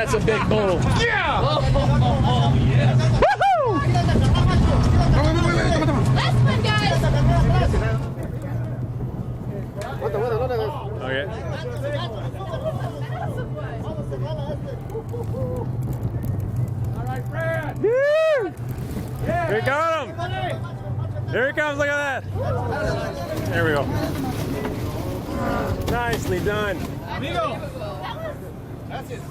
That's a big bull. Yeah! Oh, yes. Woohoo! Last one, guys. Okay. All right, Fred. Woo! Yeah. We got him! Here he comes, look at that! There we go. Nicely done. Amigo. That's it.